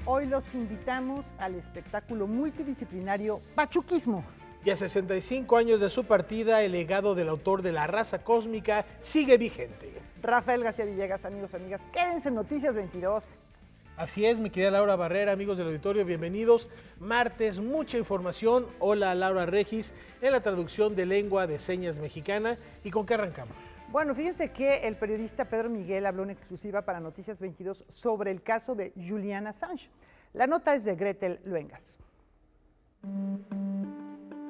Hoy los invitamos al espectáculo multidisciplinario Pachuquismo. Y a 65 años de su partida, el legado del autor de La Raza Cósmica sigue vigente. Rafael García Villegas, amigos, amigas, quédense en Noticias 22. Así es, mi querida Laura Barrera, amigos del auditorio, bienvenidos. Martes, mucha información. Hola, Laura Regis, en la traducción de lengua de señas mexicana. ¿Y con qué arrancamos? Bueno, fíjense que el periodista Pedro Miguel habló en exclusiva para Noticias 22 sobre el caso de Julian Assange. La nota es de Gretel Luengas.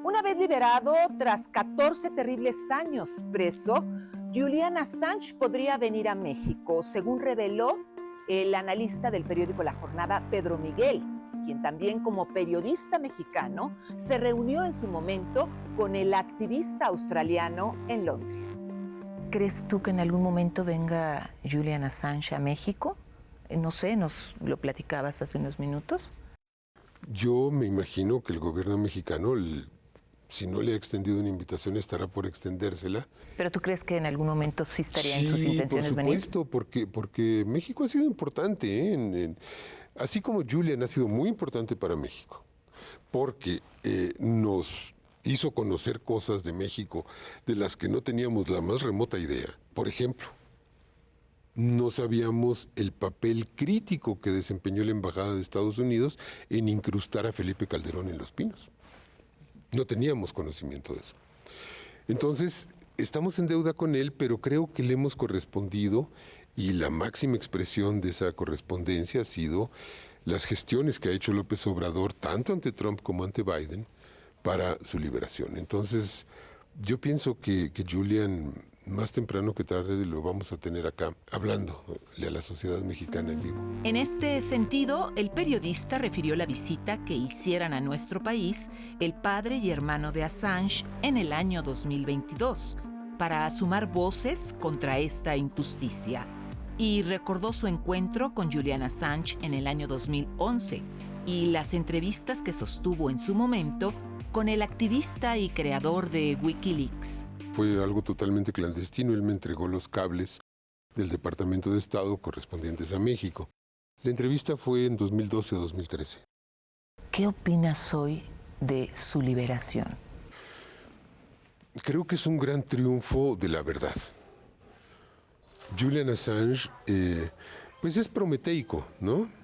Una vez liberado, tras 14 terribles años preso, Julian Assange podría venir a México, según reveló el analista del periódico La Jornada, Pedro Miguel, quien también como periodista mexicano se reunió en su momento con el activista australiano en Londres. ¿Crees tú que en algún momento venga Julian Assange a México? No sé, nos lo platicabas hace unos minutos. Yo me imagino que el gobierno mexicano, si no le ha extendido una invitación, estará por extendérsela. ¿Pero tú crees que en algún momento sí estaría en sus intenciones venir? Sí, por supuesto, porque México ha sido importante, ¿eh? Así como Julian ha sido muy importante para México, porque nos hizo conocer cosas de México de las que no teníamos la más remota idea. Por ejemplo, no sabíamos el papel crítico que desempeñó la Embajada de Estados Unidos en incrustar a Felipe Calderón en Los Pinos. No teníamos conocimiento de eso. Entonces, estamos en deuda con él, pero creo que le hemos correspondido, y la máxima expresión de esa correspondencia ha sido las gestiones que ha hecho López Obrador, tanto ante Trump como ante Biden, para su liberación. Entonces, yo pienso que Julian, más temprano que tarde, lo vamos a tener acá, hablándole a la sociedad mexicana en vivo. En este sentido, el periodista refirió la visita que hicieran a nuestro país el padre y hermano de Assange en el año 2022, para sumar voces contra esta injusticia. Y recordó su encuentro con Julian Assange en el año 2011 y las entrevistas que sostuvo en su momento con el activista y creador de Wikileaks. Fue algo totalmente clandestino. Él me entregó los cables del Departamento de Estado correspondientes a México. La entrevista fue en 2012 o 2013. ¿Qué opinas hoy de su liberación? Creo que es un gran triunfo de la verdad. Julian Assange, pues es prometeico, ¿no?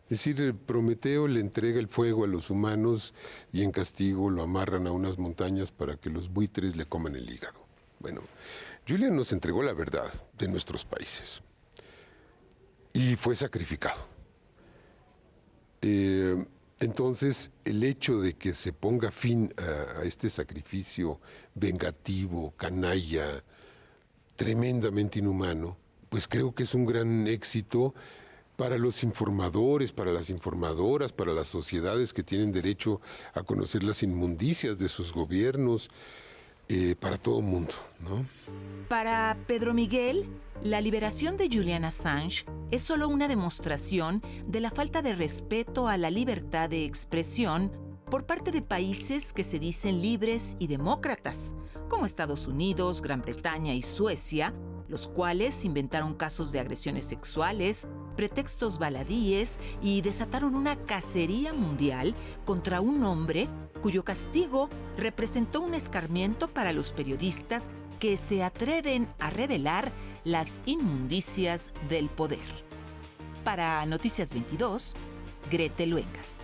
Es decir, Prometeo le entrega el fuego a los humanos y en castigo lo amarran a unas montañas para que los buitres le coman el hígado. Bueno, Julian nos entregó la verdad de nuestros países y fue sacrificado. Entonces, el hecho de que se ponga fin a este sacrificio vengativo, canalla, tremendamente inhumano, pues creo que es un gran éxito para los informadores, para las informadoras, para las sociedades que tienen derecho a conocer las inmundicias de sus gobiernos, para todo el mundo, ¿no? Para Pedro Miguel, la liberación de Julian Assange es solo una demostración de la falta de respeto a la libertad de expresión por parte de países que se dicen libres y demócratas, como Estados Unidos, Gran Bretaña y Suecia, los cuales inventaron casos de agresiones sexuales, pretextos baladíes y desataron una cacería mundial contra un hombre cuyo castigo representó un escarmiento para los periodistas que se atreven a revelar las inmundicias del poder. Para Noticias 22, Gretel Luengas.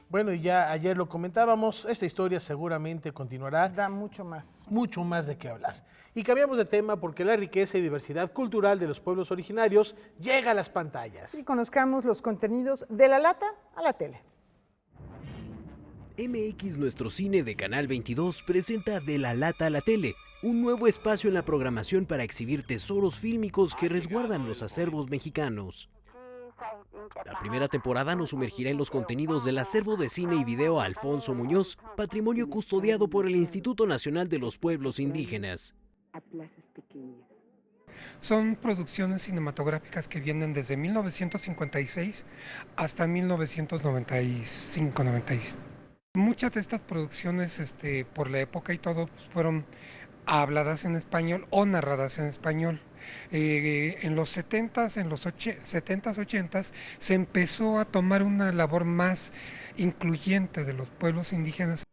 Bueno, y ya ayer lo comentábamos, esta historia seguramente continuará. Da mucho más. Mucho más de qué hablar. Y cambiamos de tema porque la riqueza y diversidad cultural de los pueblos originarios llega a las pantallas. Y conozcamos los contenidos de la lata a la tele. MX Nuestro Cine de Canal 22 presenta De la Lata a la Tele, un nuevo espacio en la programación para exhibir tesoros fílmicos que resguardan los acervos mexicanos. La primera temporada nos sumergirá en los contenidos del acervo de cine y video Alfonso Muñoz, patrimonio custodiado por el Instituto Nacional de los Pueblos Indígenas. Son producciones cinematográficas que vienen desde 1956 hasta 1995-96. Muchas de estas producciones, por la época y todo, fueron habladas en español o narradas en español. En los 70s, en los 70s, 80s, se empezó a tomar una labor más incluyente de los pueblos indígenas.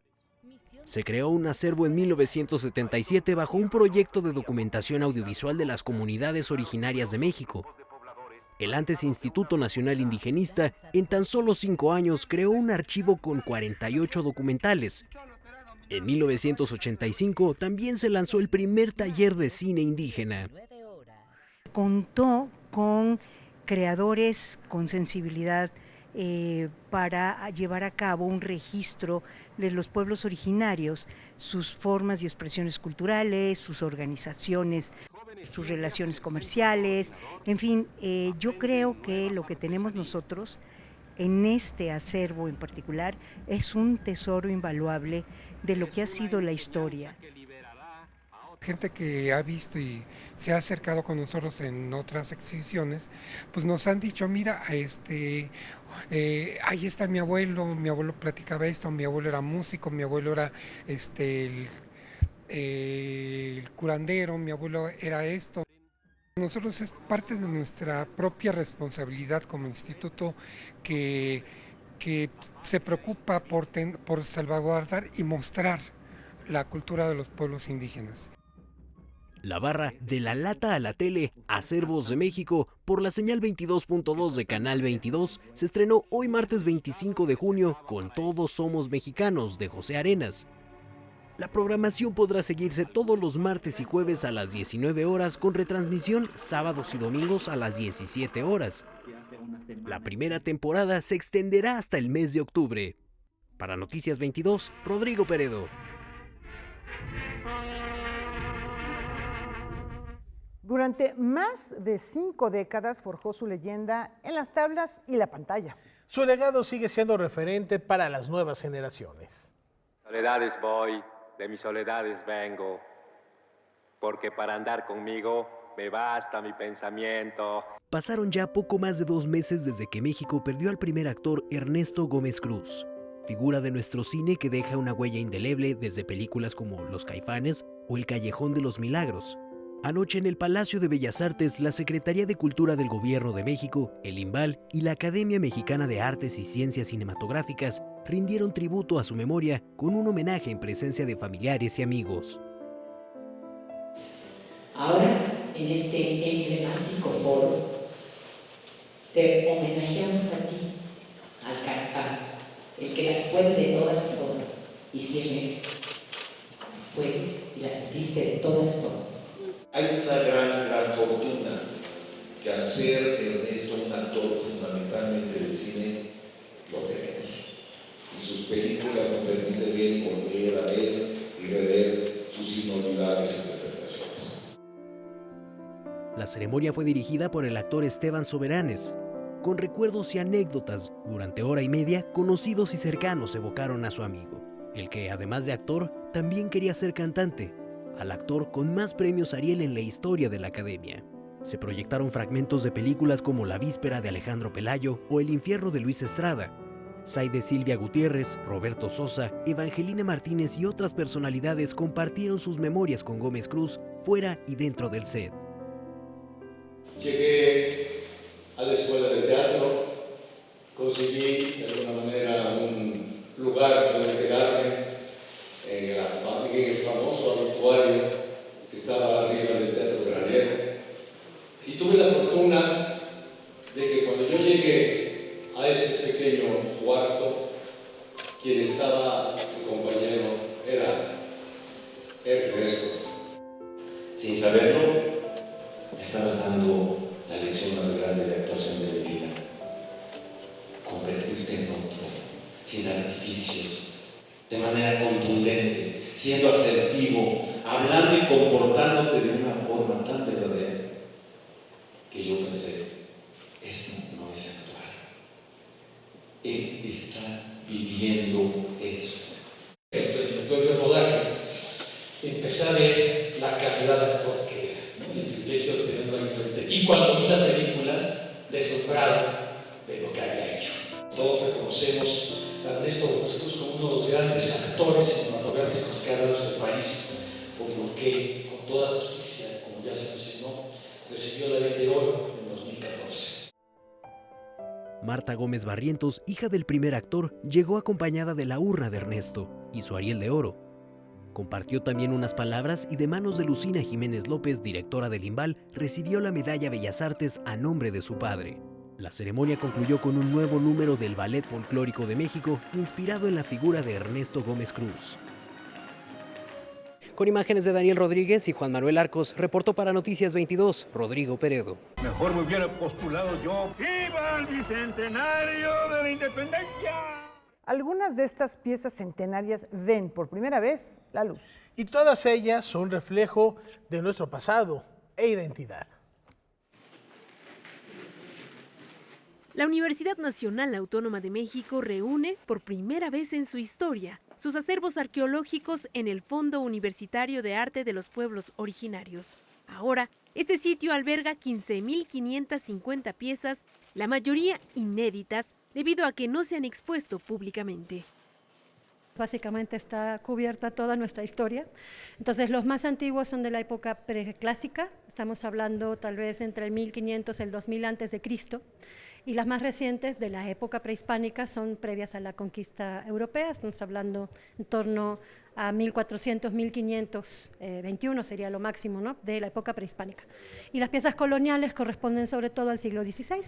Se creó un acervo en 1977 bajo un proyecto de documentación audiovisual de las comunidades originarias de México. El antes Instituto Nacional Indigenista, en tan solo 5 años, creó un archivo con 48 documentales. En 1985 también se lanzó el primer taller de cine indígena. Contó con creadores con sensibilidad para llevar a cabo un registro de los pueblos originarios, sus formas y expresiones culturales, sus organizaciones, sus relaciones comerciales, en fin, yo creo que lo que tenemos nosotros en este acervo en particular es un tesoro invaluable de lo que ha sido la historia. Gente que ha visto y se ha acercado con nosotros en otras exhibiciones, pues nos han dicho, mira, ahí está mi abuelo platicaba esto, mi abuelo era músico, mi abuelo era el curandero, mi abuelo era esto. Nosotros es parte de nuestra propia responsabilidad como instituto que se preocupa por salvaguardar y mostrar la cultura de los pueblos indígenas. La barra De la Lata a la Tele, Acervos de México, por la señal 22.2 de Canal 22, se estrenó hoy martes 25 de junio con Todos Somos Mexicanos, de José Arenas. La programación podrá seguirse todos los martes y jueves a las 19 horas, con retransmisión sábados y domingos a las 17 horas. La primera temporada se extenderá hasta el mes de octubre. Para Noticias 22, Rodrigo Peredo. Durante más de 5 décadas forjó su leyenda en las tablas y la pantalla. Su legado sigue siendo referente para las nuevas generaciones. Soledades voy, de mis soledades vengo, porque para andar conmigo me basta mi pensamiento. Pasaron ya poco más de 2 meses desde que México perdió al primer actor Ernesto Gómez Cruz, figura de nuestro cine que deja una huella indeleble desde películas como Los Caifanes o El Callejón de los Milagros. Anoche en el Palacio de Bellas Artes, la Secretaría de Cultura del Gobierno de México, el IMBAL y la Academia Mexicana de Artes y Ciencias Cinematográficas rindieron tributo a su memoria con un homenaje en presencia de familiares y amigos. Ahora, en este emblemático foro, te homenajeamos a ti, al Caifán, el que las puede de todas, y sí, Ernesto, las puedes y las metiste de todas. Hay una gran fortuna que al ser Ernesto un actor fundamentalmente de cine, lo tenemos. Y sus películas nos permiten volver a ver y rever sus inolvidables interpretaciones. La ceremonia fue dirigida por el actor Esteban Soberanes. Con recuerdos y anécdotas, durante hora y media, conocidos y cercanos evocaron a su amigo, el que, además de actor, también quería ser cantante, al actor con más premios Ariel en la historia de la Academia. Se proyectaron fragmentos de películas como La Víspera de Alejandro Pelayo o El Infierno de Luis Estrada. Saide Silvia Gutiérrez, Roberto Sosa, Evangelina Martínez y otras personalidades compartieron sus memorias con Gómez Cruz fuera y dentro del set. Llegué a la escuela de teatro, conseguí de alguna manera un lugar donde quedarme en el famoso auditorio que estaba arriba del Teatro Granero, y tuve la fortuna de que cuando yo llegué a ese pequeño cuarto, quien estaba mi compañero era Ernesto. Sin saberlo, me estabas dando la lección más grande de actuación de mi vida: convertirte en otro, sin artificios, de manera contundente, siendo asertivo, hablando y comportándote de una forma tan verdadera que yo pensé, esto no es actuar, él está viviendo eso. Fue mi rodaje, empecé a ver la calidad de actor que era, ¿no? Y el privilegio de tenerlo ahí frente. Y cuando vi la película, deslumbrado de lo que había hecho. Todos reconocemos a Ernesto Gómez Cruz como uno de los grandes actores cinematográficos que ha dado este país, por qué, con toda justicia, como ya se mencionó, recibió la Ley de Oro en 2014. Marta Gómez Barrientos, hija del primer actor, llegó acompañada de la urna de Ernesto y su Ariel de Oro. Compartió también unas palabras y de manos de Lucina Jiménez López, directora del IMBAL, recibió la Medalla Bellas Artes a nombre de su padre. La ceremonia concluyó con un nuevo número del Ballet Folclórico de México, inspirado en la figura de Ernesto Gómez Cruz. Con imágenes de Daniel Rodríguez y Juan Manuel Arcos, reportó para Noticias 22, Rodrigo Peredo. Mejor me hubiera postulado yo. ¡Viva el Bicentenario de la Independencia! Algunas de estas piezas centenarias ven por primera vez la luz. Y todas ellas son reflejo de nuestro pasado e identidad. La Universidad Nacional Autónoma de México reúne, por primera vez en su historia, sus acervos arqueológicos en el Fondo Universitario de Arte de los Pueblos Originarios. Ahora, este sitio alberga 15.550 piezas, la mayoría inéditas, debido a que no se han expuesto públicamente. Básicamente está cubierta toda nuestra historia. Entonces, los más antiguos son de la época preclásica, estamos hablando tal vez entre el 1500 y el 2000 antes de Cristo, y las más recientes de la época prehispánica son previas a la conquista europea, estamos hablando en torno a 1400, 1521 sería lo máximo, ¿no?, de la época prehispánica. Y las piezas coloniales corresponden sobre todo al siglo XVI.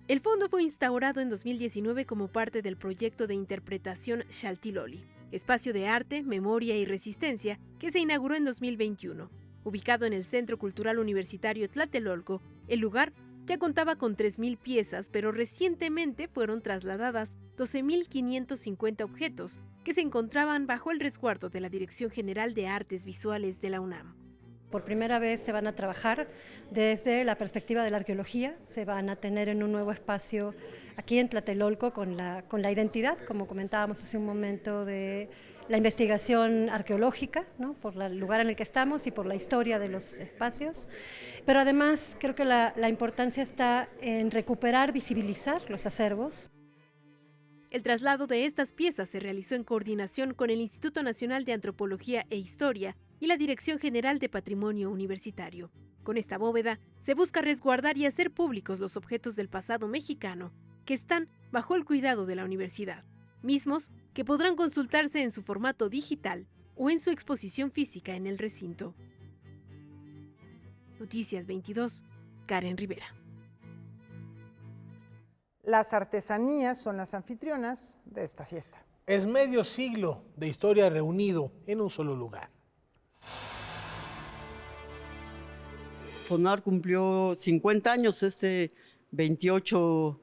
El fondo fue instaurado en 2019 como parte del proyecto de interpretación Xaltiloli, espacio de arte, memoria y resistencia que se inauguró en 2021. Ubicado en el Centro Cultural Universitario Tlatelolco, el lugar ya contaba con 3.000 piezas, pero recientemente fueron trasladadas 12.550 objetos que se encontraban bajo el resguardo de la Dirección General de Artes Visuales de la UNAM. Por primera vez se van a trabajar desde la perspectiva de la arqueología, se van a tener en un nuevo espacio aquí en Tlatelolco con la identidad, como comentábamos hace un momento, de la investigación arqueológica, ¿no?, por el lugar en el que estamos y por la historia de los espacios. Pero además creo que la importancia está en recuperar, visibilizar los acervos. El traslado de estas piezas se realizó en coordinación con el Instituto Nacional de Antropología e Historia y la Dirección General de Patrimonio Universitario. Con esta bóveda se busca resguardar y hacer públicos los objetos del pasado mexicano que están bajo el cuidado de la universidad, mismos que podrán consultarse en su formato digital o en su exposición física en el recinto. Noticias 22, Karen Rivera. Las artesanías son las anfitrionas de esta fiesta. Es medio siglo de historia reunido en un solo lugar. FONAR cumplió 50 años este 28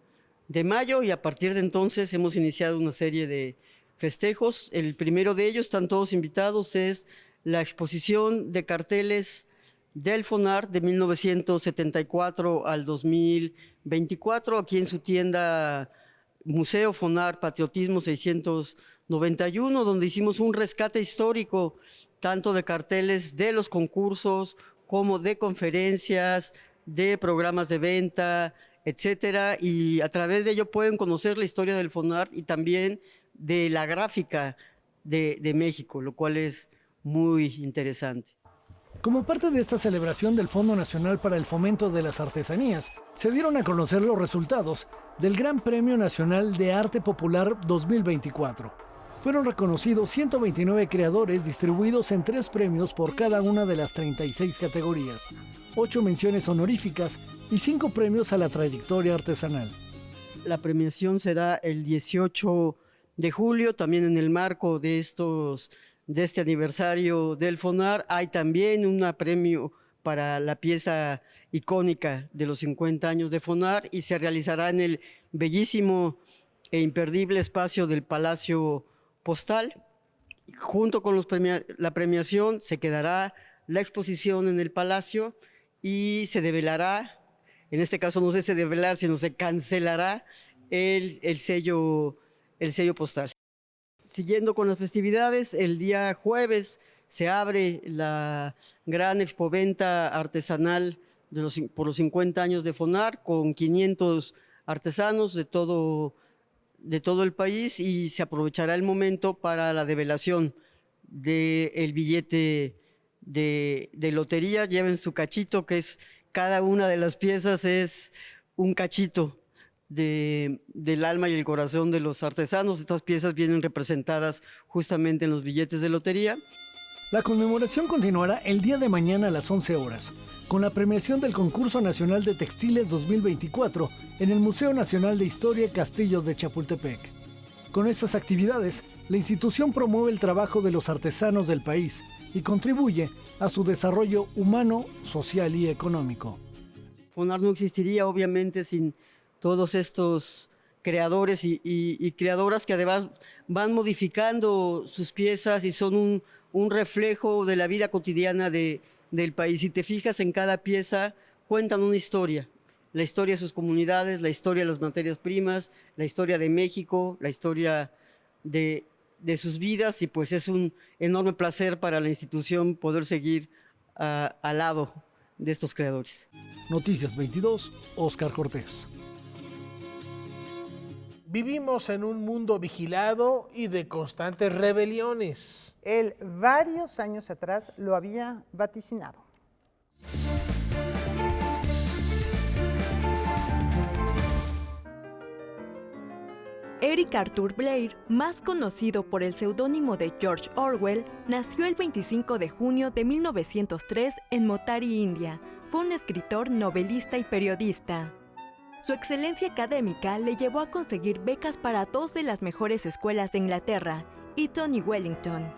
de mayo y a partir de entonces hemos iniciado una serie de festejos. El primero de ellos, están todos invitados, es la exposición de carteles del FONAR de 1974 al 2024, aquí en su tienda Museo FONAR Patriotismo 691, donde hicimos un rescate histórico tanto de carteles de los concursos como de conferencias, de programas de venta, etcétera, y a través de ello pueden conocer la historia del FONAR y también de la gráfica de México, lo cual es muy interesante. Como parte de esta celebración del Fondo Nacional para el Fomento de las Artesanías, se dieron a conocer los resultados del Gran Premio Nacional de Arte Popular 2024. Fueron reconocidos 129 creadores distribuidos en 3 premios por cada una de las 36 categorías, 8 menciones honoríficas y 5 premios a la trayectoria artesanal. La premiación será el 18 de julio, también en el marco de este aniversario del FONAR. Hay también un premio para la pieza icónica de los 50 años de FONAR y se realizará en el bellísimo e imperdible espacio del Palacio Postal. Junto con la premiación se quedará la exposición en el Palacio y se develará, en este caso no se develar, sino se cancelará el sello postal. Siguiendo con las festividades, el día jueves se abre la gran expoventa artesanal por los 50 años de FONAR con 500 artesanos de todo el país y se aprovechará el momento para la develación del billete de lotería lleven su cachito, que es cada una de las piezas es un cachito del alma y el corazón de los artesanos. Estas piezas vienen representadas justamente en los billetes de lotería. La conmemoración continuará el día de mañana a las 11 horas, con la premiación del Concurso Nacional de Textiles 2024 en el Museo Nacional de Historia Castillo de Chapultepec. Con estas actividades, la institución promueve el trabajo de los artesanos del país y contribuye a su desarrollo humano, social y económico. FONAR no existiría obviamente sin todos estos creadores y creadoras que además van modificando sus piezas y son un reflejo de la vida cotidiana del país. Si te fijas en cada pieza, cuentan una historia. La historia de sus comunidades, la historia de las materias primas, la historia de México, la historia de sus vidas, y pues es un enorme placer para la institución poder seguir al lado de estos creadores. Noticias 22, Óscar Cortés. Vivimos en un mundo vigilado y de constantes rebeliones. Él varios años atrás lo había vaticinado. Eric Arthur Blair, más conocido por el seudónimo de George Orwell, nació el 25 de junio de 1903 en Motari, India. Fue un escritor, novelista y periodista. Su excelencia académica le llevó a conseguir becas para dos de las mejores escuelas de Inglaterra, Eton y Wellington.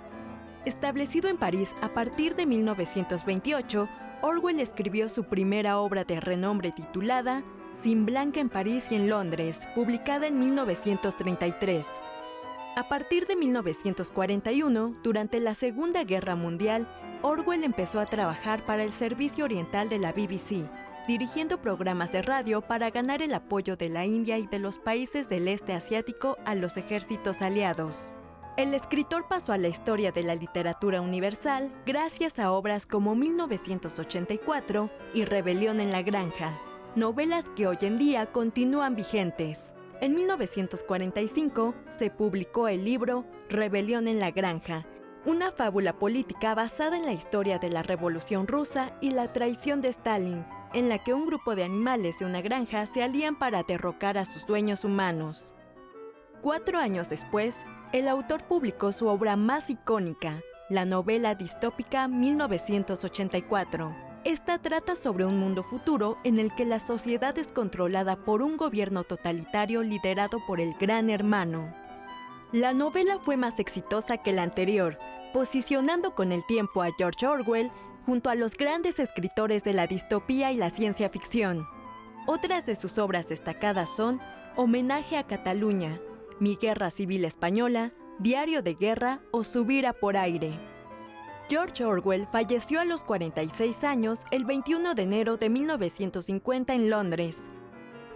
Establecido en París a partir de 1928, Orwell escribió su primera obra de renombre titulada Sin Blanca en París y en Londres, publicada en 1933. A partir de 1941, durante la Segunda Guerra Mundial, Orwell empezó a trabajar para el Servicio Oriental de la BBC, dirigiendo programas de radio para ganar el apoyo de la India y de los países del este asiático a los ejércitos aliados. El escritor pasó a la historia de la literatura universal gracias a obras como 1984 y Rebelión en la Granja, novelas que hoy en día continúan vigentes. En 1945 se publicó el libro Rebelión en la Granja, una fábula política basada en la historia de la Revolución Rusa y la traición de Stalin, en la que un grupo de animales de una granja se alían para derrocar a sus dueños humanos. 4 años después, el autor publicó su obra más icónica, la novela distópica 1984. Esta trata sobre un mundo futuro en el que la sociedad es controlada por un gobierno totalitario liderado por el Gran Hermano. La novela fue más exitosa que la anterior, posicionando con el tiempo a George Orwell junto a los grandes escritores de la distopía y la ciencia ficción. Otras de sus obras destacadas son Homenaje a Cataluña, Mi Guerra Civil Española, Diario de Guerra o Subir por aire. George Orwell falleció a los 46 años el 21 de enero de 1950 en Londres.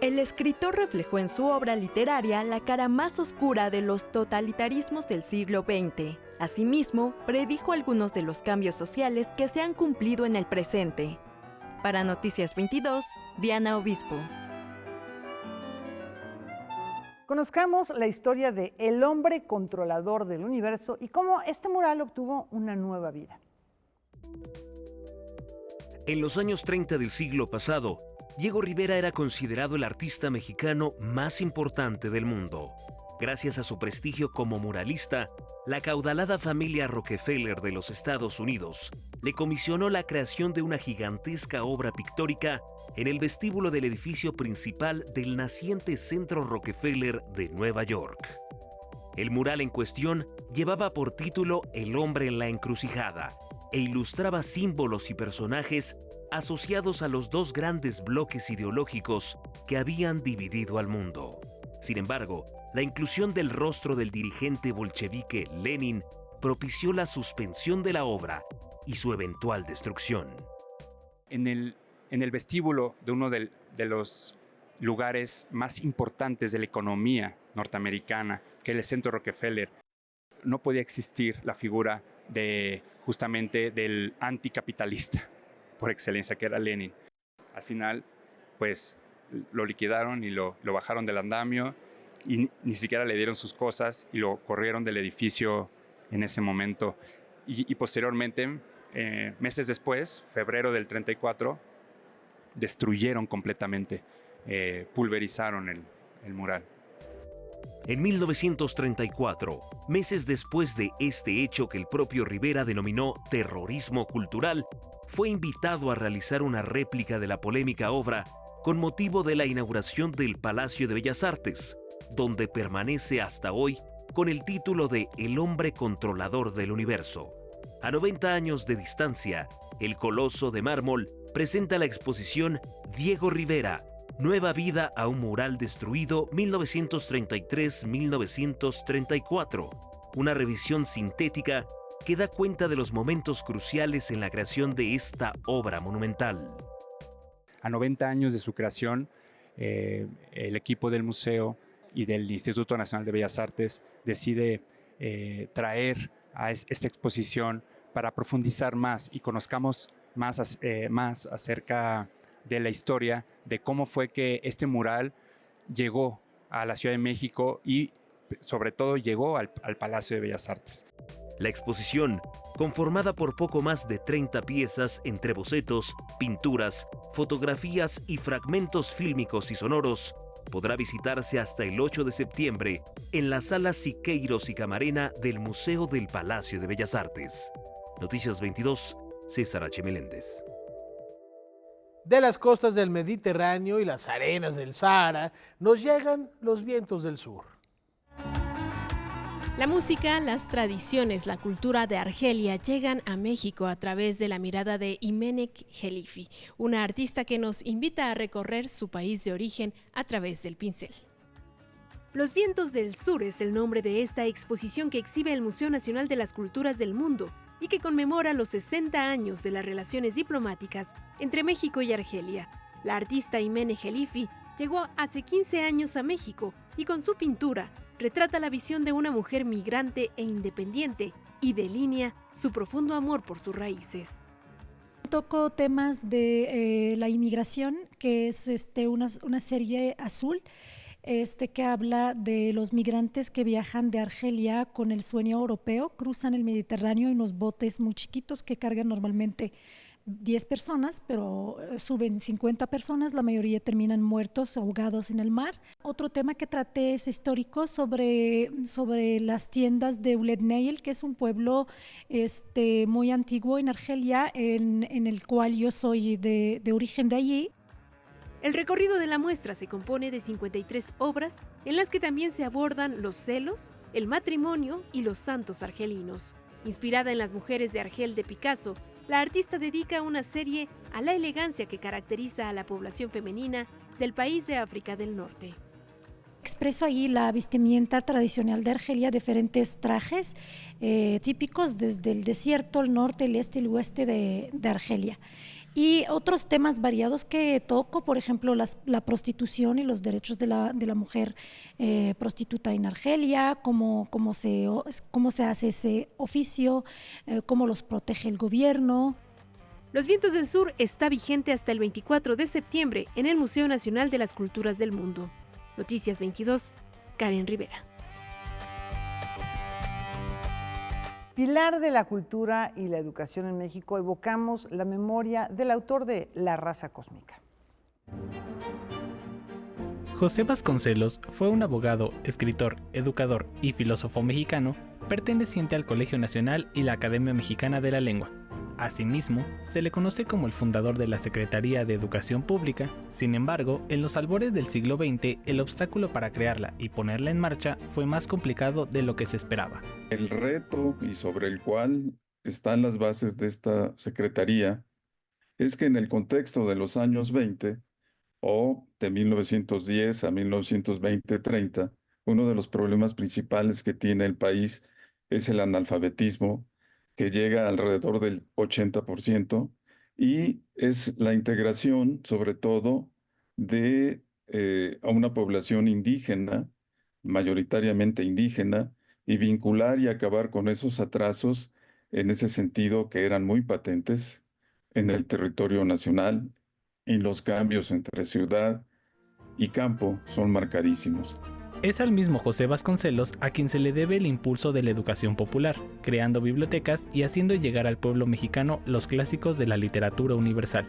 El escritor reflejó en su obra literaria la cara más oscura de los totalitarismos del siglo XX. Asimismo, predijo algunos de los cambios sociales que se han cumplido en el presente. Para Noticias 22, Diana Obispo. Conozcamos la historia de El hombre controlador del universo y cómo este mural obtuvo una nueva vida. En los años 30 del siglo pasado, Diego Rivera era considerado el artista mexicano más importante del mundo. Gracias a su prestigio como muralista, la acaudalada familia Rockefeller de los Estados Unidos le comisionó la creación de una gigantesca obra pictórica en el vestíbulo del edificio principal del naciente Centro Rockefeller de Nueva York. El mural en cuestión llevaba por título El hombre en la encrucijada e ilustraba símbolos y personajes asociados a los dos grandes bloques ideológicos que habían dividido al mundo. Sin embargo, la inclusión del rostro del dirigente bolchevique Lenin propició la suspensión de la obra y su eventual destrucción. En el vestíbulo de uno de los lugares más importantes de la economía norteamericana, que es el Centro Rockefeller, no podía existir la figura justamente del anticapitalista por excelencia, que era Lenin. Al final, pues, lo liquidaron y lo bajaron del andamio y ni siquiera le dieron sus cosas y lo corrieron del edificio en ese momento. Y posteriormente meses después, febrero del 34, destruyeron completamente, pulverizaron el mural. En 1934, meses después de este hecho que el propio Rivera denominó terrorismo cultural, fue invitado a realizar una réplica de la polémica obra con motivo de la inauguración del Palacio de Bellas Artes, donde permanece hasta hoy con el título de El hombre controlador del universo. A 90 años de distancia, el coloso de mármol presenta la exposición Diego Rivera, Nueva vida a un mural destruido 1933-1934, una revisión sintética que da cuenta de los momentos cruciales en la creación de esta obra monumental. A 90 años de su creación, el equipo del museo y del Instituto Nacional de Bellas Artes decide traer a esta exposición para profundizar más y conozcamos más acerca de la historia, de cómo fue que este mural llegó a la Ciudad de México y sobre todo llegó al Palacio de Bellas Artes. La exposición, conformada por poco más de 30 piezas entre bocetos, pinturas, fotografías y fragmentos fílmicos y sonoros, podrá visitarse hasta el 8 de septiembre en la Sala Siqueiros y Camarena del Museo del Palacio de Bellas Artes. Noticias 22, César H. Meléndez. De las costas del Mediterráneo y las arenas del Sahara nos llegan los vientos del sur. La música, las tradiciones, la cultura de Argelia llegan a México a través de la mirada de Imenek Helifi, una artista que nos invita a recorrer su país de origen a través del pincel. Los vientos del sur es el nombre de esta exposición que exhibe el Museo Nacional de las Culturas del Mundo y que conmemora los 60 años de las relaciones diplomáticas entre México y Argelia. La artista Imenek Helifi llegó hace 15 años a México y con su pintura retrata la visión de una mujer migrante e independiente y delinea su profundo amor por sus raíces. Toco temas de la inmigración, que es una serie azul que habla de los migrantes que viajan de Argelia con el sueño europeo, cruzan el Mediterráneo en unos botes muy chiquitos que cargan normalmente 10 personas, pero suben 50 personas, la mayoría terminan muertos, ahogados en el mar. Otro tema que traté es histórico sobre las tiendas de Ouled Nail, que es un pueblo muy antiguo en Argelia, en el cual yo soy de origen de allí. El recorrido de la muestra se compone de 53 obras en las que también se abordan los celos, el matrimonio y los santos argelinos. Inspirada en las mujeres de Argel de Picasso, la artista dedica una serie a la elegancia que caracteriza a la población femenina del país de África del Norte. Expreso ahí la vestimenta tradicional de Argelia, diferentes trajes típicos desde el desierto, el norte, el este y el oeste de Argelia. Y otros temas variados que toco, por ejemplo, la prostitución y los derechos de la mujer prostituta en Argelia, cómo se hace ese oficio, cómo los protege el gobierno. Los Vientos del Sur está vigente hasta el 24 de septiembre en el Museo Nacional de las Culturas del Mundo. Noticias 22, Karen Rivera. Pilar de la cultura y la educación en México, evocamos la memoria del autor de La raza cósmica. José Vasconcelos fue un abogado, escritor, educador y filósofo mexicano perteneciente al Colegio Nacional y la Academia Mexicana de la Lengua. Asimismo, se le conoce como el fundador de la Secretaría de Educación Pública. Sin embargo, en los albores del siglo XX, el obstáculo para crearla y ponerla en marcha fue más complicado de lo que se esperaba. El reto y sobre el cual están las bases de esta secretaría es que en el contexto de los años 20 o de 1910 a 1920-30, uno de los problemas principales que tiene el país es el analfabetismo, que llega alrededor del 80%, y es la integración, sobre todo, de a una población indígena, mayoritariamente indígena, y vincular y acabar con esos atrasos en ese sentido que eran muy patentes en el territorio nacional, y los cambios entre ciudad y campo son marcadísimos. Es al mismo José Vasconcelos a quien se le debe el impulso de la educación popular, creando bibliotecas y haciendo llegar al pueblo mexicano los clásicos de la literatura universal.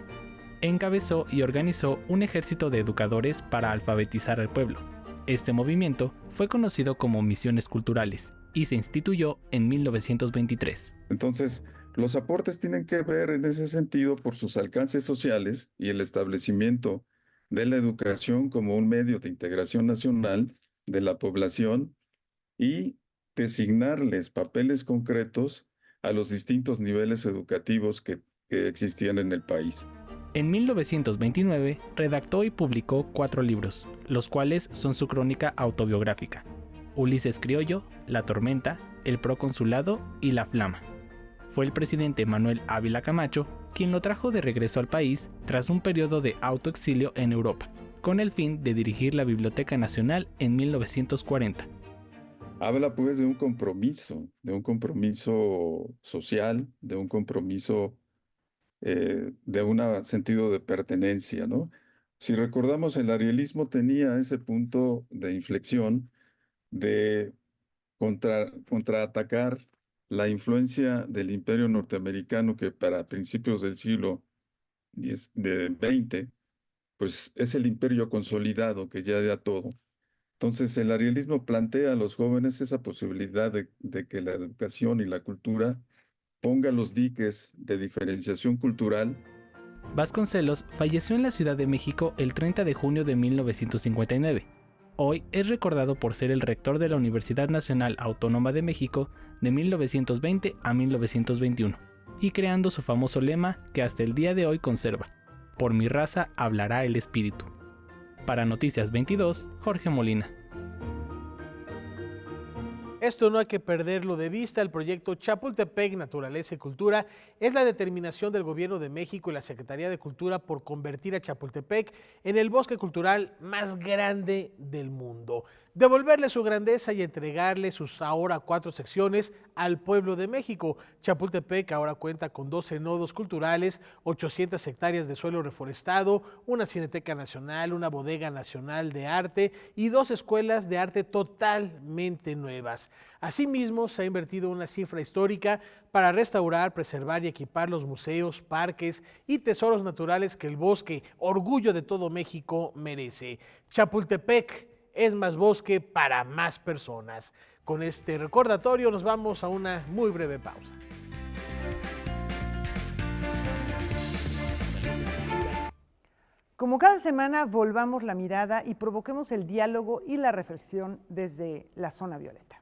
Encabezó y organizó un ejército de educadores para alfabetizar al pueblo. Este movimiento fue conocido como Misiones Culturales y se instituyó en 1923. Entonces, los aportes tienen que ver en ese sentido por sus alcances sociales y el establecimiento de la educación como un medio de integración nacional de la población y designarles papeles concretos a los distintos niveles educativos que existían en el país. En 1929 redactó y publicó 4 libros, los cuales son su crónica autobiográfica: Ulises Criollo, La Tormenta, El Proconsulado y La Flama. Fue el presidente Manuel Ávila Camacho quien lo trajo de regreso al país tras un periodo de autoexilio en Europa, con el fin de dirigir la Biblioteca Nacional en 1940. Habla pues de un compromiso social, de un compromiso de un sentido de pertenencia, ¿no? Si recordamos, el arrielismo tenía ese punto de inflexión de contraatacar la influencia del imperio norteamericano, que para principios del siglo XX, pues es el imperio consolidado que ya da todo. Entonces el arrielismo plantea a los jóvenes esa posibilidad de que la educación y la cultura ponga los diques de diferenciación cultural. Vasconcelos falleció en la Ciudad de México el 30 de junio de 1959. Hoy es recordado por ser el rector de la Universidad Nacional Autónoma de México de 1920 a 1921 y creando su famoso lema que hasta el día de hoy conserva: por mi raza hablará el espíritu. Para Noticias 22, Jorge Molina. Esto no hay que perderlo de vista. El proyecto Chapultepec Naturaleza y Cultura es la determinación del Gobierno de México y la Secretaría de Cultura por convertir a Chapultepec en el bosque cultural más grande del mundo, devolverle su grandeza y entregarle sus ahora 4 secciones al pueblo de México. Chapultepec ahora cuenta con 12 nodos culturales, 800 hectáreas de suelo reforestado, una cineteca nacional, una bodega nacional de arte y 2 escuelas de arte totalmente nuevas. Asimismo, se ha invertido una cifra histórica para restaurar, preservar y equipar los museos, parques y tesoros naturales que el bosque, orgullo de todo México, merece. Chapultepec es más bosque para más personas. Con este recordatorio nos vamos a una muy breve pausa. Como cada semana, volvamos la mirada y provoquemos el diálogo y la reflexión desde la zona violeta.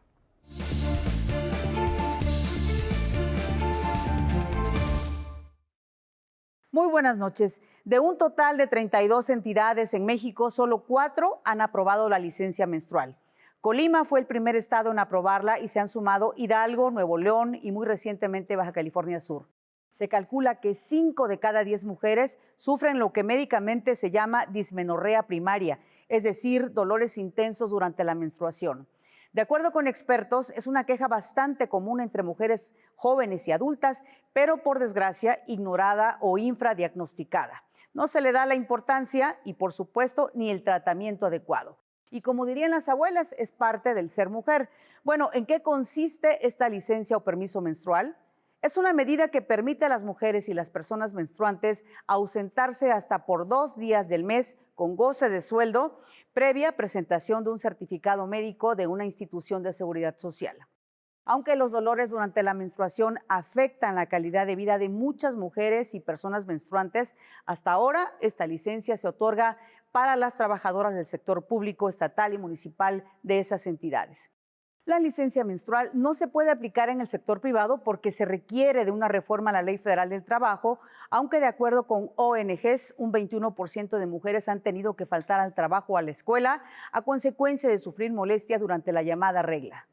Muy buenas noches. De un total de 32 entidades en México, solo 4 han aprobado la licencia menstrual. Colima fue el primer estado en aprobarla y se han sumado Hidalgo, Nuevo León y muy recientemente Baja California Sur. Se calcula que 5 de cada 10 mujeres sufren lo que médicamente se llama dismenorrea primaria, es decir, dolores intensos durante la menstruación. De acuerdo con expertos, es una queja bastante común entre mujeres jóvenes y adultas, pero por desgracia ignorada o infradiagnosticada. No se le da la importancia y, por supuesto, ni el tratamiento adecuado. Y como dirían las abuelas, es parte del ser mujer. Bueno, ¿en qué consiste esta licencia o permiso menstrual? Es una medida que permite a las mujeres y las personas menstruantes ausentarse hasta por 2 días del mes con goce de sueldo, previa presentación de un certificado médico de una institución de seguridad social. Aunque los dolores durante la menstruación afectan la calidad de vida de muchas mujeres y personas menstruantes, hasta ahora esta licencia se otorga para las trabajadoras del sector público, estatal y municipal de esas entidades. La licencia menstrual no se puede aplicar en el sector privado porque se requiere de una reforma a la Ley Federal del Trabajo, aunque de acuerdo con ONGs, un 21% de mujeres han tenido que faltar al trabajo o a la escuela a consecuencia de sufrir molestias durante la llamada regla.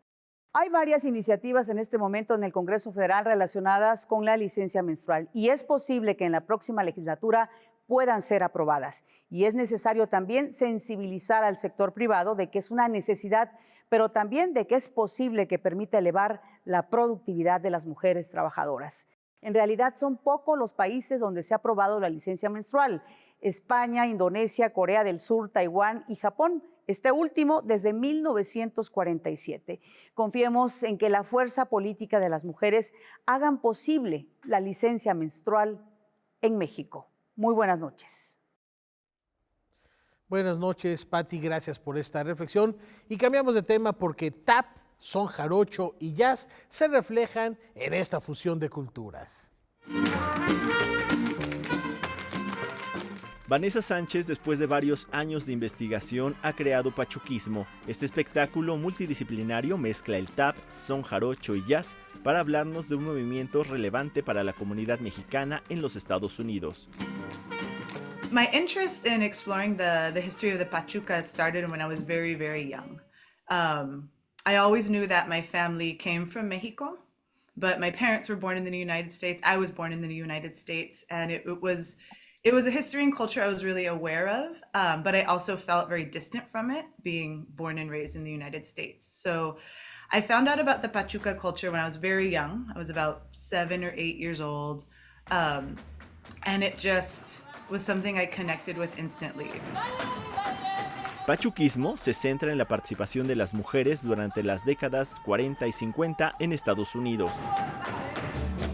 Hay varias iniciativas en este momento en el Congreso Federal relacionadas con la licencia menstrual y es posible que en la próxima legislatura puedan ser aprobadas. Y es necesario también sensibilizar al sector privado de que es una necesidad, pero también de que es posible que permita elevar la productividad de las mujeres trabajadoras. En realidad son pocos los países donde se ha aprobado la licencia menstrual: España, Indonesia, Corea del Sur, Taiwán y Japón. este último desde 1947. Confiemos en que la fuerza política de las mujeres hagan posible la licencia menstrual en México. Muy buenas noches. Buenas noches, Patti, gracias por esta reflexión. Y cambiamos de tema porque tap, son jarocho y jazz se reflejan en esta fusión de culturas. Vanessa Sánchez, después de varios años de investigación, ha creado Pachuquismo. Este espectáculo multidisciplinario mezcla el tap, son jarocho y jazz para hablarnos de un movimiento relevante para la comunidad mexicana en los Estados Unidos. My interest in exploring the history of the Pachuca started when I was very, very young. I always knew that my family came from Mexico, but my parents were born in the United States. I was born in the United States, and it was a history and culture I was really aware of, but I also felt very distant from it, being born and raised in the United States. So I found out about the Pachuca culture when I was very young. I was about 7 or 8 years old, and it just was something I connected with instantly. Pachuquismo se centra en la participación de las mujeres durante las décadas 40 y 50 en Estados Unidos.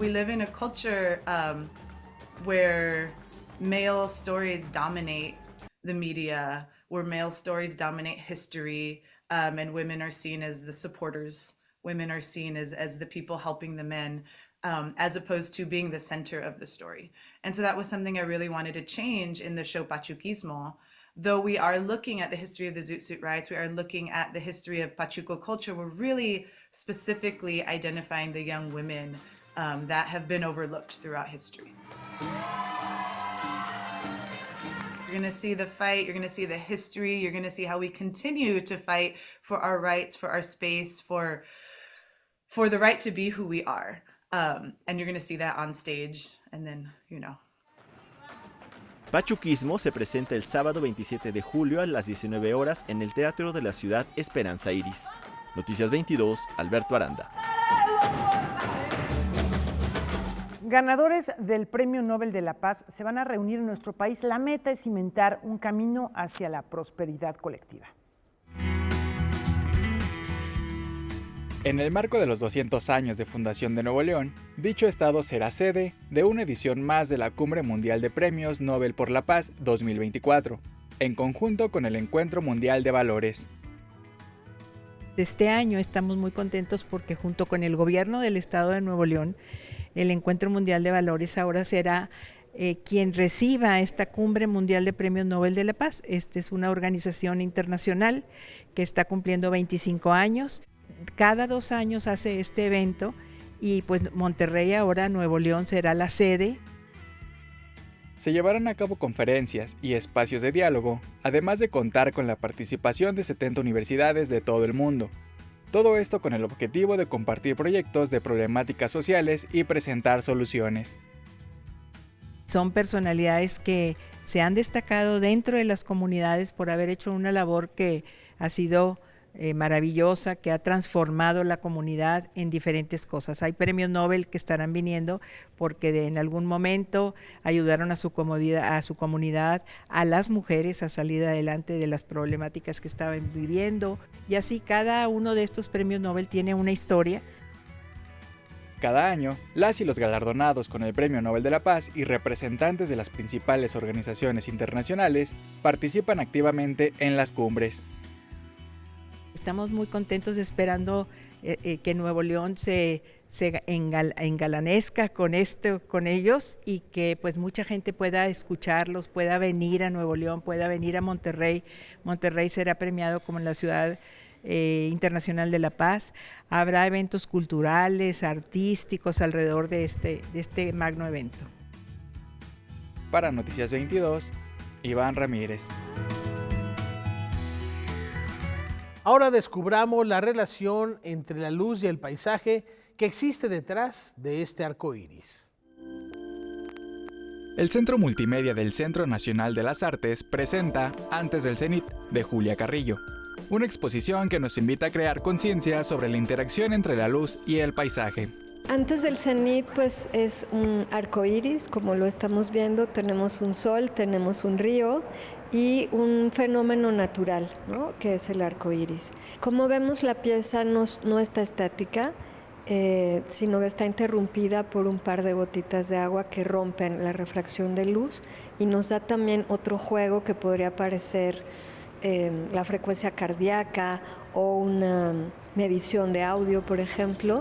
We live in a culture where male stories dominate the media, where male stories dominate history, and women are seen as the supporters. Women are seen as the people helping the men, as opposed to being the center of the story. And so that was something I really wanted to change in the show Pachuquismo. Though we are looking at the history of the Zoot Suit riots, we are looking at the history of Pachuco culture, we're really specifically identifying the young women that have been overlooked throughout history. You're going to see the fight, you're going to see the history, you're going to see how we continue to fight for our rights, for our space, for the right to be who we are. And you're going to see that on stage, and then, you know. Pachuquismo se presenta el sábado 27 de julio a las 19 horas en el Teatro de la Ciudad Esperanza Iris. Noticias 22, Alberto Aranda. Ganadores del Premio Nobel de la Paz se van a reunir en nuestro país. La meta es cimentar un camino hacia la prosperidad colectiva. En el marco de los 200 años de fundación de Nuevo León, dicho estado será sede de una edición más de la Cumbre Mundial de Premios Nobel por la Paz 2024, en conjunto con el Encuentro Mundial de Valores. Este año estamos muy contentos porque junto con el gobierno del estado de Nuevo León, el Encuentro Mundial de Valores ahora será quien reciba esta Cumbre Mundial de Premios Nobel de la Paz. Esta es una organización internacional que está cumpliendo 25 años. Cada 2 años hace este evento y pues Monterrey ahora, Nuevo León, será la sede. Se llevarán a cabo conferencias y espacios de diálogo, además de contar con la participación de 70 universidades de todo el mundo. Todo esto con el objetivo de compartir proyectos de problemáticas sociales y presentar soluciones. Son personalidades que se han destacado dentro de las comunidades por haber hecho una labor que ha sido maravillosa, que ha transformado la comunidad en diferentes cosas. Hay premios Nobel que estarán viniendo porque en algún momento ayudaron a su comunidad, a las mujeres a salir adelante de las problemáticas que estaban viviendo, y así cada uno de estos premios Nobel tiene una historia. Cada año, las y los galardonados con el Premio Nobel de la Paz y representantes de las principales organizaciones internacionales participan activamente en las cumbres. Estamos muy contentos esperando que Nuevo León se engalanezca con ellos y que pues mucha gente pueda escucharlos, pueda venir a Nuevo León, pueda venir a Monterrey. Monterrey será premiado como la ciudad internacional de la paz. Habrá eventos culturales, artísticos alrededor de este magno evento. Para Noticias 22, Iván Ramírez. Ahora descubramos la relación entre la luz y el paisaje que existe detrás de este arco iris. El Centro Multimedia del Centro Nacional de las Artes presenta Antes del Cenit, de Julia Carrillo, una exposición que nos invita a crear conciencia sobre la interacción entre la luz y el paisaje. Antes del cenit, pues es un arco iris, como lo estamos viendo, tenemos un sol, tenemos un río y un fenómeno natural, ¿no? Que es el arco iris. Como vemos, la pieza no está estática, sino que está interrumpida por un par de gotitas de agua que rompen la refracción de luz y nos da también otro juego que podría parecer la frecuencia cardíaca o una medición de audio, por ejemplo.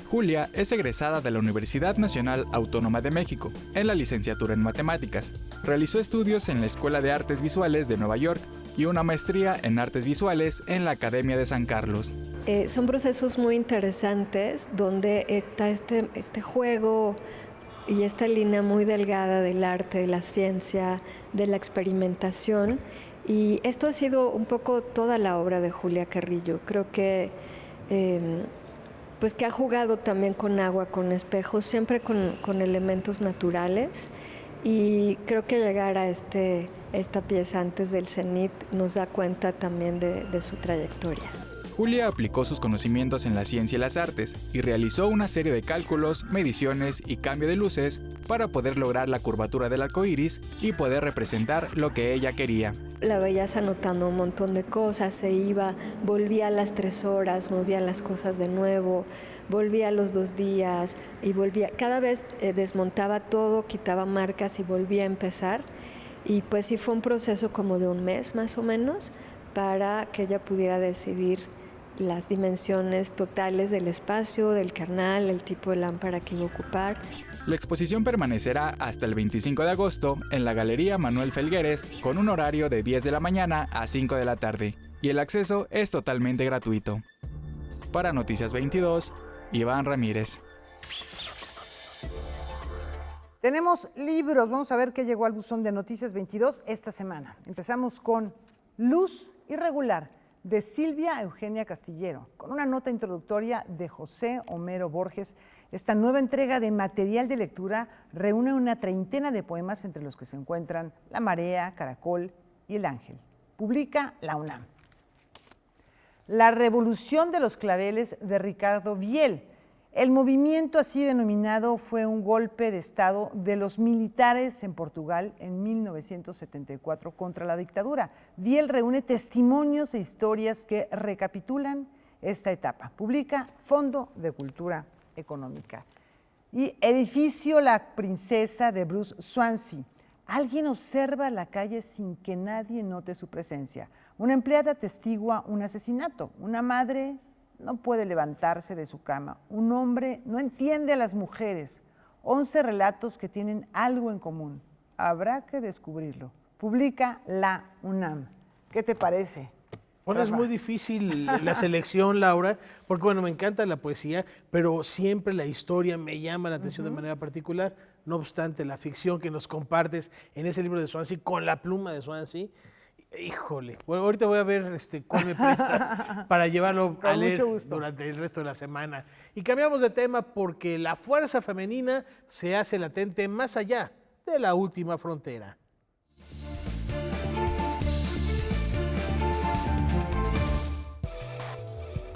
Julia es egresada de la Universidad Nacional Autónoma de México, en la licenciatura en Matemáticas. Realizó estudios en la Escuela de Artes Visuales de Nueva York y una maestría en Artes Visuales en la Academia de San Carlos. Son procesos muy interesantes donde está este juego y esta línea muy delgada del arte, de la ciencia, de la experimentación. Y esto ha sido un poco toda la obra de Julia Carrillo. Creo que pues que ha jugado también con agua, con espejos, siempre con elementos naturales, y creo que llegar a esta pieza antes del cenit nos da cuenta también de su trayectoria. Julia aplicó sus conocimientos en la ciencia y las artes y realizó una serie de cálculos, mediciones y cambio de luces para poder lograr la curvatura del arco iris y poder representar lo que ella quería. La veías anotando un montón de cosas, se iba, volvía a las 3 horas, movía las cosas de nuevo, volvía a los 2 días y volvía. Cada vez desmontaba todo, quitaba marcas y volvía a empezar. Y pues sí fue un proceso como de un mes más o menos para que ella pudiera decidir las dimensiones totales del espacio, del carnal, el tipo de lámpara que iba a ocupar. La exposición permanecerá hasta el 25 de agosto en la Galería Manuel Felgueres con un horario de 10 de la mañana a 5 de la tarde y el acceso es totalmente gratuito. Para Noticias 22, Iván Ramírez. Tenemos libros, vamos a ver qué llegó al buzón de Noticias 22 esta semana. Empezamos con Luz Irregular, de Silvia Eugenia Castillero, con una nota introductoria de José Homero Borges. Esta nueva entrega de material de lectura reúne una treintena de poemas entre los que se encuentran La Marea, Caracol y El Ángel. Publica la UNAM. La Revolución de los Claveles, de Ricardo Viel. El movimiento así denominado fue un golpe de Estado de los militares en Portugal en 1974 contra la dictadura. Viel reúne testimonios e historias que recapitulan esta etapa. Publica Fondo de Cultura Económica. Y Edificio La Princesa, de Bruce Swansea. Alguien observa la calle sin que nadie note su presencia. Una empleada atestigua un asesinato. Una madre no puede levantarse de su cama. Un hombre no entiende a las mujeres. 11 relatos que tienen algo en común. Habrá que descubrirlo. Publica la UNAM. ¿Qué te parece? Bueno, es muy difícil la selección, Laura, porque bueno, me encanta la poesía, pero siempre la historia me llama la atención de manera particular. No obstante, la ficción que nos compartes en ese libro de Swansea, con la pluma de Swansea, híjole, bueno, ahorita voy a ver cuál me prestas para llevarlo a leer durante el resto de la semana. Y cambiamos de tema porque la fuerza femenina se hace latente más allá de la última frontera.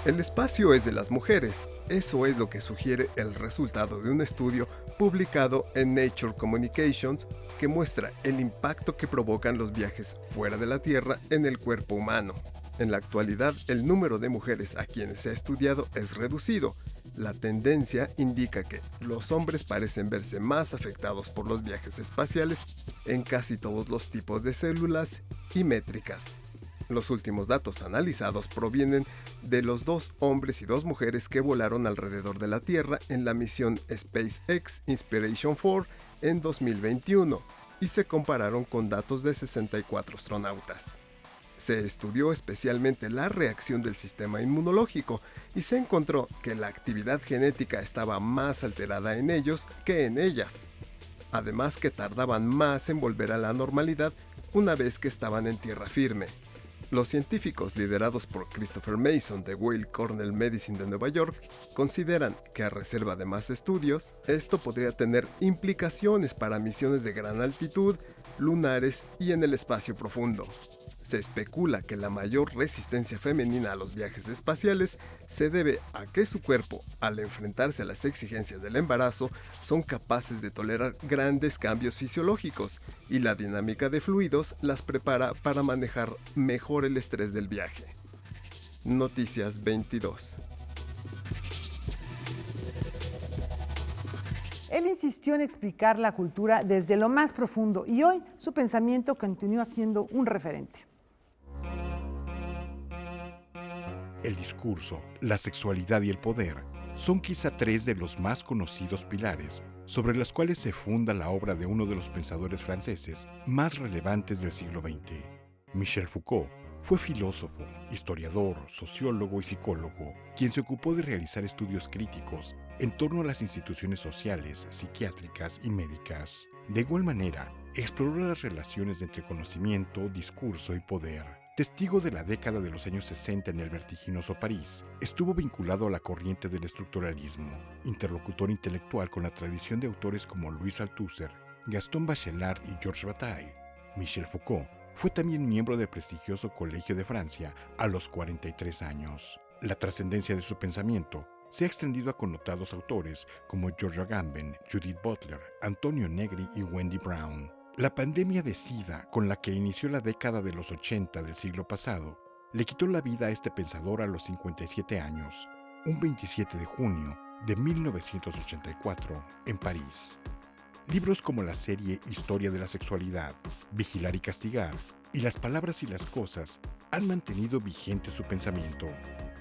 El espacio es de las mujeres, eso es lo que sugiere el resultado de un estudio publicado en Nature Communications que muestra el impacto que provocan los viajes fuera de la Tierra en el cuerpo humano. En la actualidad, el número de mujeres a quienes se ha estudiado es reducido. La tendencia indica que los hombres parecen verse más afectados por los viajes espaciales en casi todos los tipos de células y métricas. Los últimos datos analizados provienen de los 2 hombres y 2 mujeres que volaron alrededor de la Tierra en la misión SpaceX Inspiration 4 en 2021 y se compararon con datos de 64 astronautas. Se estudió especialmente la reacción del sistema inmunológico y se encontró que la actividad genética estaba más alterada en ellos que en ellas. Además que tardaban más en volver a la normalidad una vez que estaban en tierra firme. Los científicos liderados por Christopher Mason de Weill Cornell Medicine de Nueva York consideran que a reserva de más estudios, esto podría tener implicaciones para misiones de gran altitud, lunares y en el espacio profundo. Se especula que la mayor resistencia femenina a los viajes espaciales se debe a que su cuerpo, al enfrentarse a las exigencias del embarazo, son capaces de tolerar grandes cambios fisiológicos y la dinámica de fluidos las prepara para manejar mejor el estrés del viaje. Noticias 22. Él insistió en explicar la cultura desde lo más profundo y hoy su pensamiento continúa siendo un referente. El discurso, la sexualidad y el poder son quizá tres de los más conocidos pilares sobre los cuales se funda la obra de uno de los pensadores franceses más relevantes del siglo XX. Michel Foucault fue filósofo, historiador, sociólogo y psicólogo, quien se ocupó de realizar estudios críticos en torno a las instituciones sociales, psiquiátricas y médicas. De igual manera, exploró las relaciones entre conocimiento, discurso y poder. Testigo de la década de los años 60 en el vertiginoso París, estuvo vinculado a la corriente del estructuralismo, interlocutor intelectual con la tradición de autores como Louis Althusser, Gaston Bachelard y Georges Bataille. Michel Foucault fue también miembro del prestigioso Colegio de Francia a los 43 años. La trascendencia de su pensamiento se ha extendido a connotados autores como George Agamben, Judith Butler, Antonio Negri y Wendy Brown. La pandemia de SIDA, con la que inició la década de los 80 del siglo pasado, le quitó la vida a este pensador a los 57 años, un 27 de junio de 1984, en París. Libros como la serie Historia de la Sexualidad, Vigilar y Castigar y Las Palabras y las Cosas han mantenido vigente su pensamiento.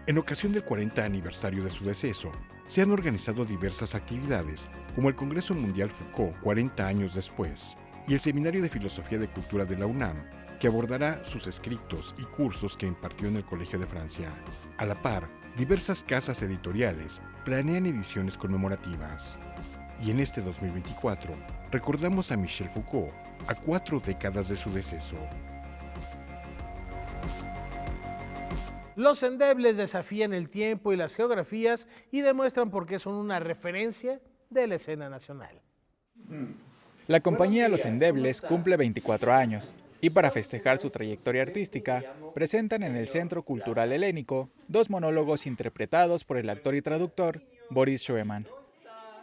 En ocasión del 40 aniversario de su deceso, se han organizado diversas actividades, como el Congreso Mundial Foucault 40 años después, y el Seminario de Filosofía de Cultura de la UNAM, que abordará sus escritos y cursos que impartió en el Colegio de Francia. A la par, diversas casas editoriales planean ediciones conmemorativas. Y en este 2024, recordamos a Michel Foucault a 4 décadas de su deceso. Los endebles desafían el tiempo y las geografías y demuestran por qué son una referencia de la escena nacional. La compañía Los Endebles cumple 24 años y para festejar su trayectoria artística, presentan en el Centro Cultural Helénico 2 monólogos interpretados por el actor y traductor Boris Schoeman.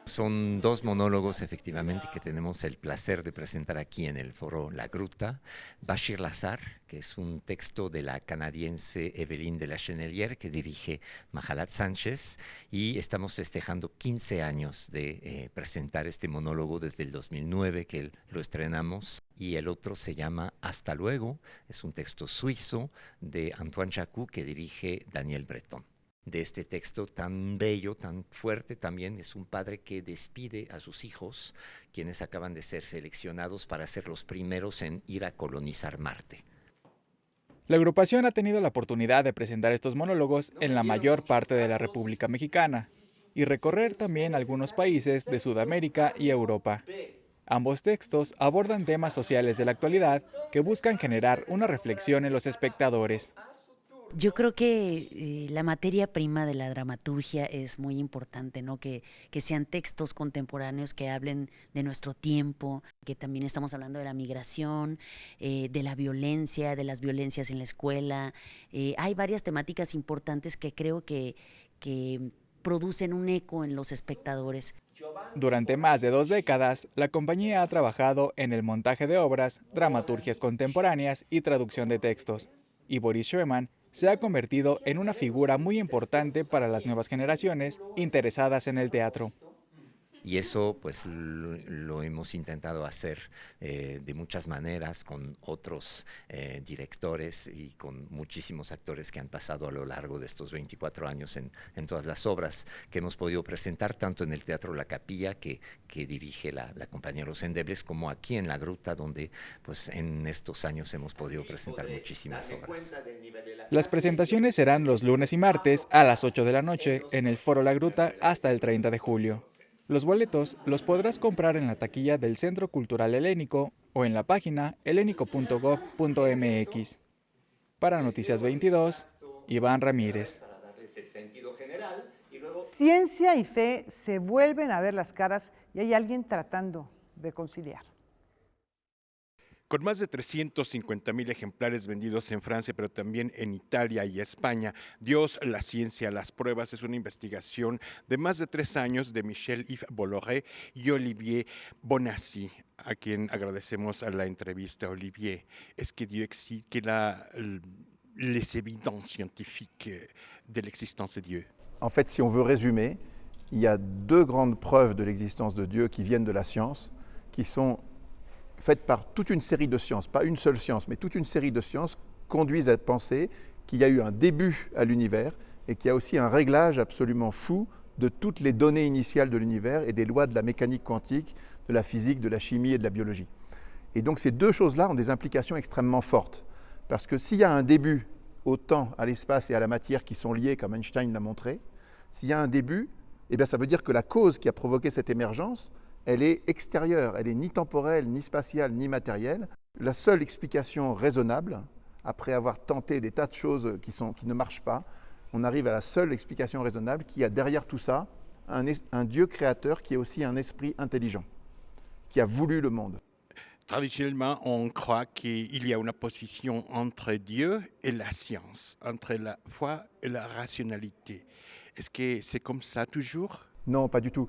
Son 2 monólogos efectivamente que tenemos el placer de presentar aquí en el foro La Gruta. Bashir Lazar, que es un texto de la canadiense Evelyne de la Chenelière que dirige Mahalat Sánchez, y estamos festejando 15 años de presentar este monólogo desde el 2009 que lo estrenamos. Y el otro se llama Hasta luego, es un texto suizo de Antoine Chacou que dirige Daniel Breton. De este texto tan bello, tan fuerte también, es un padre que despide a sus hijos, quienes acaban de ser seleccionados para ser los primeros en ir a colonizar Marte. La agrupación ha tenido la oportunidad de presentar estos monólogos en la mayor parte de la República Mexicana y recorrer también algunos países de Sudamérica y Europa. Ambos textos abordan temas sociales de la actualidad que buscan generar una reflexión en los espectadores. Yo creo que la materia prima de la dramaturgia es muy importante, ¿no? Que sean textos contemporáneos que hablen de nuestro tiempo, que también estamos hablando de la migración, de la violencia, de las violencias en la escuela. Hay varias temáticas importantes que creo que producen un eco en los espectadores. Durante más de 2 décadas, la compañía ha trabajado en el montaje de obras, dramaturgias contemporáneas y traducción de textos. Y Boris Schoeman se ha convertido en una figura muy importante para las nuevas generaciones interesadas en el teatro. Y eso pues lo hemos intentado hacer de muchas maneras con otros directores y con muchísimos actores que han pasado a lo largo de estos 24 años en todas las obras que hemos podido presentar, tanto en el Teatro La Capilla, que dirige la compañía Los Endebles, como aquí en La Gruta, donde pues en estos años hemos podido presentar muchísimas obras. Las presentaciones serán los lunes y martes a las 8 de la noche en el Foro La Gruta hasta el 30 de julio. Los boletos los podrás comprar en la taquilla del Centro Cultural Helénico o en la página helenico.gov.mx. Para Noticias 22, Iván Ramírez. Ciencia y fe se vuelven a ver las caras y hay alguien tratando de conciliar. Con más de 350,000 ejemplares vendidos en Francia, pero también en Italia y España, Dios, la ciencia, las pruebas es una investigación de más de 3 años de Michel-Yves Bolloré y Olivier Bonassi, a quien agradecemos a la entrevista. Olivier, est-ce que Dieu existe? Quelles sont les évidences scientifiques de l'existence de Dieu? En fait, si on veut résumer, il y a 2 grandes preuves de l'existence de Dieu qui viennent de la science, qui sont faites par toute une série de sciences, pas une seule science, mais toute une série de sciences conduisent à penser qu'il y a eu un début à l'univers et qu'il y a aussi un réglage absolument fou de toutes les données initiales de l'univers et des lois de la mécanique quantique, de la physique, de la chimie et de la biologie. Et donc ces 2 choses-là ont des implications extrêmement fortes, parce que s'il y a un début au temps, à l'espace et à la matière qui sont liés, comme Einstein l'a montré, s'il y a un début, eh bien ça veut dire que la cause qui a provoqué cette émergence, elle est extérieure, elle n'est ni temporelle, ni spatiale, ni matérielle. La seule explication raisonnable, après avoir tenté des tas de choses qui ne marchent pas, on arrive à la seule explication raisonnable qui a derrière tout ça un Dieu créateur qui est aussi un esprit intelligent, qui a voulu le monde. Traditionnellement, on croit qu'il y a une opposition entre Dieu et la science, entre la foi et la rationalité. Est-ce que c'est comme ça toujours? Non, pas du tout.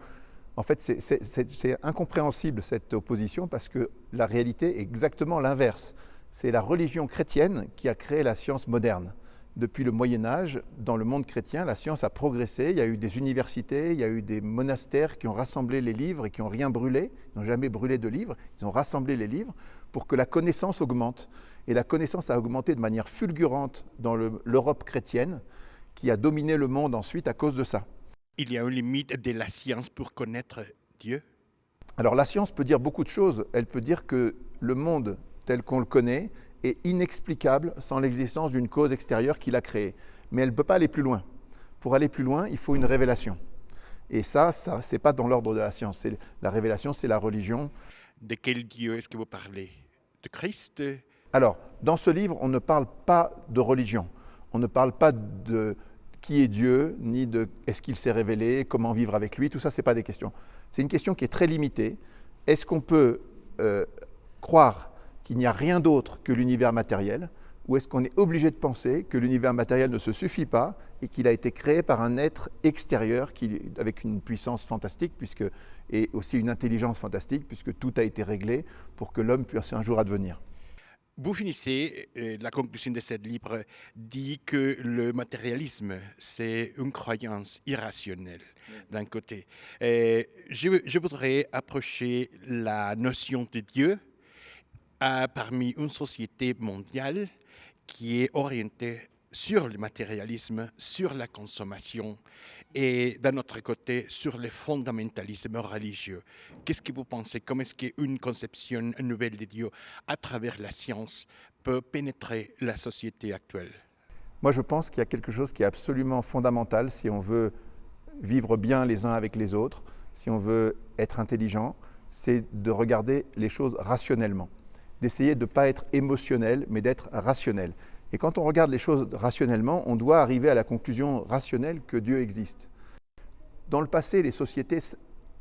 En fait, c'est incompréhensible cette opposition parce que la réalité est exactement l'inverse. C'est la religion chrétienne qui a créé la science moderne. Depuis le Moyen-Âge, dans le monde chrétien, la science a progressé. Il y a eu des universités, il y a eu des monastères qui ont rassemblé les livres et qui n'ont rien brûlé. Ils n'ont jamais brûlé de livres. Ils ont rassemblé les livres pour que la connaissance augmente. Et la connaissance a augmenté de manière fulgurante dans l'Europe chrétienne, qui a dominé le monde ensuite à cause de ça. Il y a une limite de la science pour connaître Dieu? Alors la science peut dire beaucoup de choses. Elle peut dire que le monde tel qu'on le connaît est inexplicable sans l'existence d'une cause extérieure qui l'a créé. Mais elle ne peut pas aller plus loin. Pour aller plus loin, il faut une révélation. Et ça c'est pas dans l'ordre de la science. La révélation, c'est la religion. De quel Dieu est-ce que vous parlez? De Christ? Alors, dans ce livre, on ne parle pas de religion. On ne parle pas de qui est Dieu, ni de est-ce qu'il s'est révélé, comment vivre avec lui, tout ça, ce n'est pas des questions. C'est une question qui est très limitée. Est-ce qu'on peut croire qu'il n'y a rien d'autre que l'univers matériel, ou est-ce qu'on est obligé de penser que l'univers matériel ne se suffit pas et qu'il a été créé par un être extérieur avec une puissance fantastique et aussi une intelligence fantastique, puisque tout a été réglé pour que l'homme puisse un jour advenir? Vous finissez, la conclusion de ce livre dit que le matérialisme, c'est une croyance irrationnelle d'un côté. Je voudrais approcher la notion de Dieu parmi une société mondiale qui est orientée sur le matérialisme, sur la consommation et d'un autre côté sur le fondamentalisme religieux. Qu'est-ce que vous pensez? Comment est-ce qu'une conception nouvelle de Dieu à travers la science peut pénétrer la société actuelle? Moi, je pense qu'il y a quelque chose qui est absolument fondamental si on veut vivre bien les uns avec les autres, si on veut être intelligent, c'est de regarder les choses rationnellement, d'essayer de ne pas être émotionnel, mais d'être rationnel. Et quand on regarde les choses rationnellement, on doit arriver à la conclusion rationnelle que Dieu existe. Dans le passé, les sociétés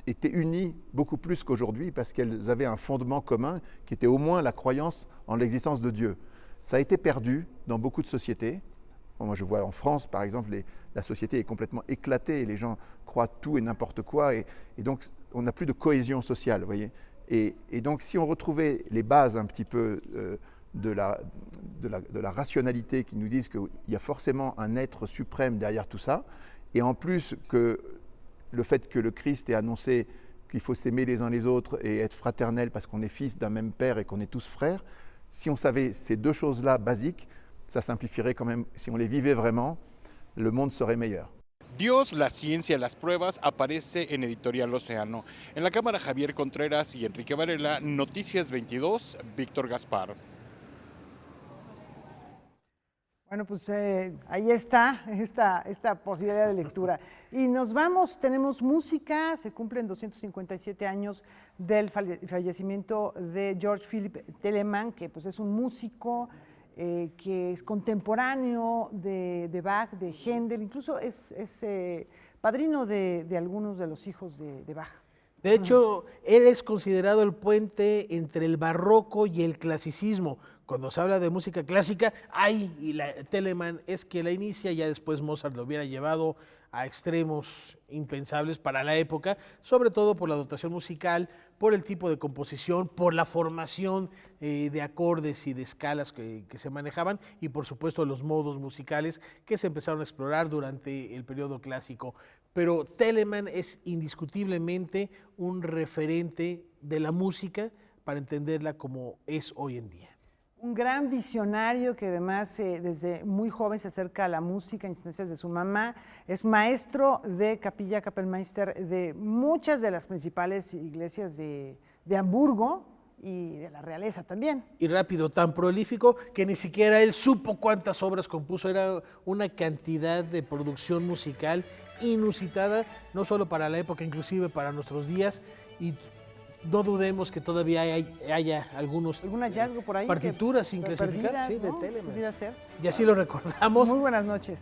étaient unies beaucoup plus qu'aujourd'hui parce qu'elles avaient un fondement commun qui était au moins la croyance en l'existence de Dieu. Ça a été perdu dans beaucoup de sociétés. Moi, je vois en France, par exemple, la société est complètement éclatée et les gens croient tout et n'importe quoi. Et donc, on n'a plus de cohésion sociale, vous voyez. Et donc, si on retrouvait les bases un petit peu de la rationalité qui nous disent qu'il y a forcément un être suprême derrière tout ça, et en plus que le fait que le Christ ait annoncé qu'il faut s'aimer les uns les autres et être fraternel parce qu'on est fils d'un même père et qu'on est tous frères, si on savait ces 2 choses-là basiques, ça simplifierait quand même, si on les vivait vraiment, le monde serait meilleur. Dios, la ciencia, las pruebas aparece en Editorial Océano. En la cámara Javier Contreras y Enrique Varela, Noticias 22, Víctor Gaspar. Bueno, pues ahí está esta posibilidad de lectura. Y nos vamos, tenemos música, se cumplen 257 años del fallecimiento de George Philipp Telemann, que pues es un músico que es contemporáneo de Bach, de Händel, incluso es padrino de algunos de los hijos de Bach. De hecho, él es considerado el puente entre el barroco y el clasicismo. Cuando se habla de música clásica, Telemann es quien la inicia, ya después Mozart lo hubiera llevado a extremos impensables para la época, sobre todo por la dotación musical, por el tipo de composición, por la formación de acordes y de escalas que se manejaban y por supuesto los modos musicales que se empezaron a explorar durante el periodo clásico. Pero Telemann es indiscutiblemente un referente de la música para entenderla como es hoy en día. Un gran visionario que además desde muy joven se acerca a la música, a instancias de su mamá. Es maestro de capilla, Kapellmeister de muchas de las principales iglesias de Hamburgo y de la realeza también. Y rápido, tan prolífico que ni siquiera él supo cuántas obras compuso. Era una cantidad de producción musical inusitada, no solo para la época, inclusive para nuestros días. Y no dudemos que todavía haya algún hallazgo por ahí, partituras sin clasificar, sí, ¿no? De Telemann. Y así lo recordamos. Muy buenas noches.